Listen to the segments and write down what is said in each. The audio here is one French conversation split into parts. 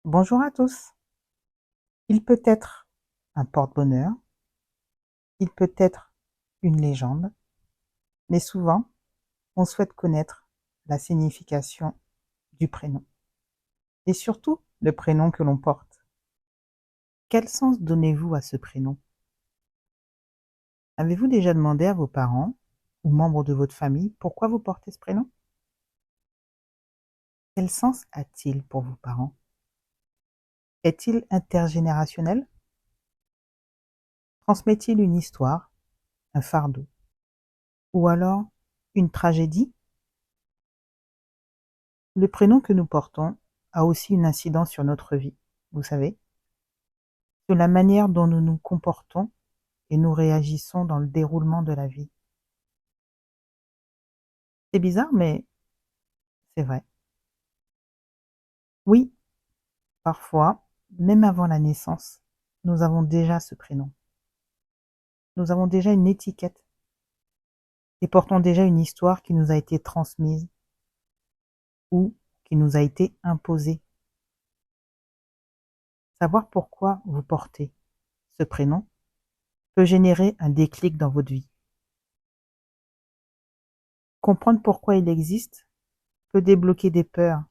Bonjour à tous. Il peut être un porte-bonheur, il peut être une légende, mais souvent, on souhaite connaître la signification du prénom et surtout le prénom que l'on porte. Quel sens donnez-vous à ce prénom? Avez-vous déjà demandé à vos parents ou membres de votre famille pourquoi vous portez ce prénom? Quel sens a-t-il pour vos parents? Est-il intergénérationnel? Transmet-il une histoire, un fardeau ou alors une tragédie? Le prénom que nous portons a aussi une incidence sur notre vie, vous savez, sur la manière dont nous nous comportons et nous réagissons dans le déroulement de la vie. C'est bizarre, mais c'est vrai. Oui, parfois, même avant la naissance, nous avons déjà ce prénom. Nous avons déjà une étiquette et portons déjà une histoire qui nous a été transmise ou qui nous a été imposée. Savoir pourquoi vous portez ce prénom peut générer un déclic dans votre vie. Comprendre pourquoi il existe peut débloquer des peurs.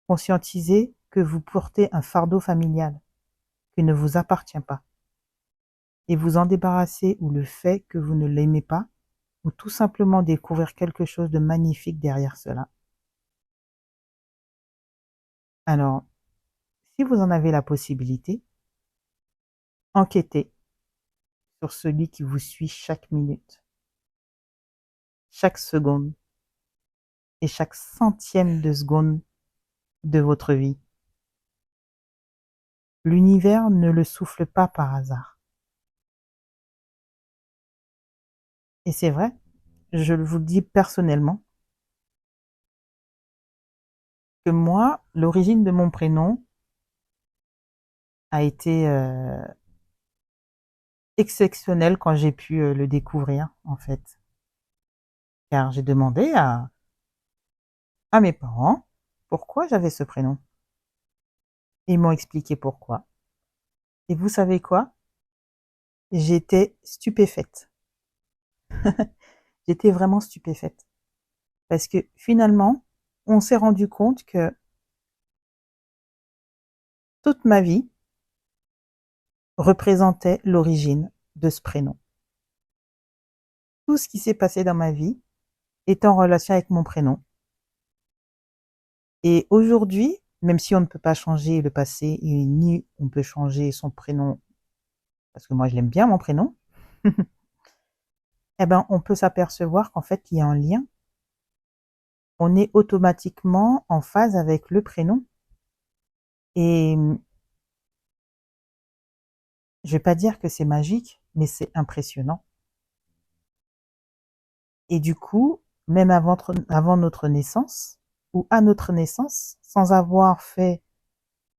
Conscientiser que vous portez un fardeau familial qui ne vous appartient pas et vous en débarrasser ou le fait que vous ne l'aimez pas ou tout simplement découvrir quelque chose de magnifique derrière cela. Alors, si vous en avez la possibilité, enquêtez sur celui qui vous suit chaque minute, chaque seconde et chaque centième de seconde de votre vie. L'univers ne le souffle pas par hasard. Et c'est vrai, je vous le dis personnellement, que moi, l'origine de mon prénom a été exceptionnelle quand j'ai pu le découvrir, en fait. Car j'ai demandé à mes parents pourquoi j'avais ce prénom. Ils m'ont expliqué pourquoi. Et vous savez quoi? J'étais stupéfaite. J'étais vraiment stupéfaite. Parce que finalement, on s'est rendu compte que toute ma vie représentait l'origine de ce prénom. Tout ce qui s'est passé dans ma vie est en relation avec mon prénom. Et aujourd'hui, même si on ne peut pas changer le passé et ni on peut changer son prénom, parce que moi je l'aime bien mon prénom, eh ben on peut s'apercevoir qu'en fait il y a un lien. On est automatiquement en phase avec le prénom. Et je vais pas dire que c'est magique, mais c'est impressionnant. Et du coup, même avant notre naissance, ou à notre naissance, sans avoir fait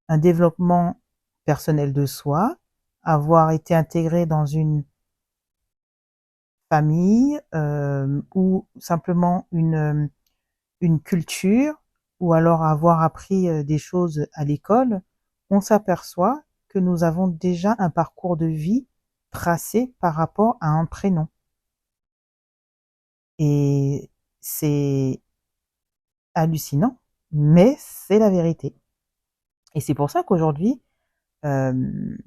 un développement personnel de soi, avoir été intégré dans une famille ou simplement une culture ou alors avoir appris des choses à l'école, on s'aperçoit que nous avons déjà un parcours de vie tracé par rapport à un prénom. Et c'est hallucinant, mais c'est la vérité. Et c'est pour ça qu'aujourd'hui, euh,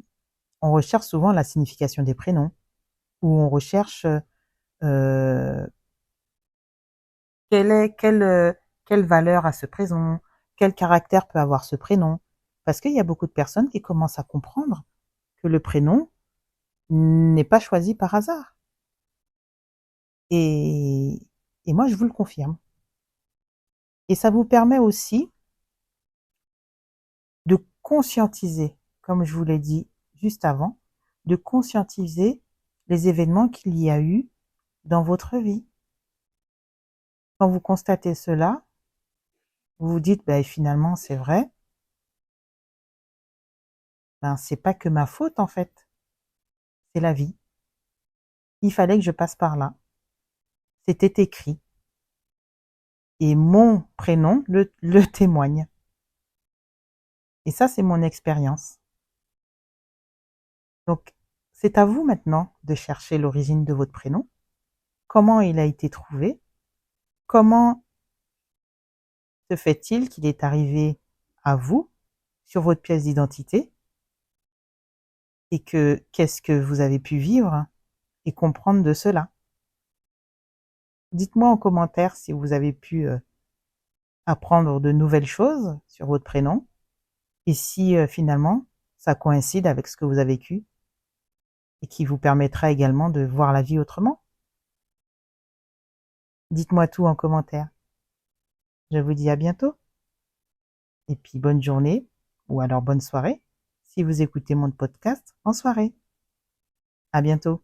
on recherche souvent la signification des prénoms, ou on recherche euh, quelle valeur a ce prénom, quel caractère peut avoir ce prénom. Parce qu'il y a beaucoup de personnes qui commencent à comprendre que le prénom n'est pas choisi par hasard. Et, et moi, je vous le confirme. Et ça vous permet aussi de conscientiser, comme je vous l'ai dit juste avant, de conscientiser les événements qu'il y a eu dans votre vie. Quand vous constatez cela, vous vous dites, ben, finalement, c'est vrai, ben, c'est pas que ma faute, en fait, c'est la vie. Il fallait que je passe par là. C'était écrit. Et mon prénom le témoigne. Et ça, c'est mon expérience. Donc, c'est à vous maintenant de chercher l'origine de votre prénom, comment il a été trouvé, comment se fait-il qu'il est arrivé à vous sur votre pièce d'identité et qu'est-ce que vous avez pu vivre et comprendre de cela. Dites-moi en commentaire si vous avez pu apprendre de nouvelles choses sur votre prénom et si finalement ça coïncide avec ce que vous avez vécu et qui vous permettra également de voir la vie autrement. Dites-moi tout en commentaire. Je vous dis à bientôt et puis bonne journée ou alors bonne soirée si vous écoutez mon podcast en soirée. À bientôt.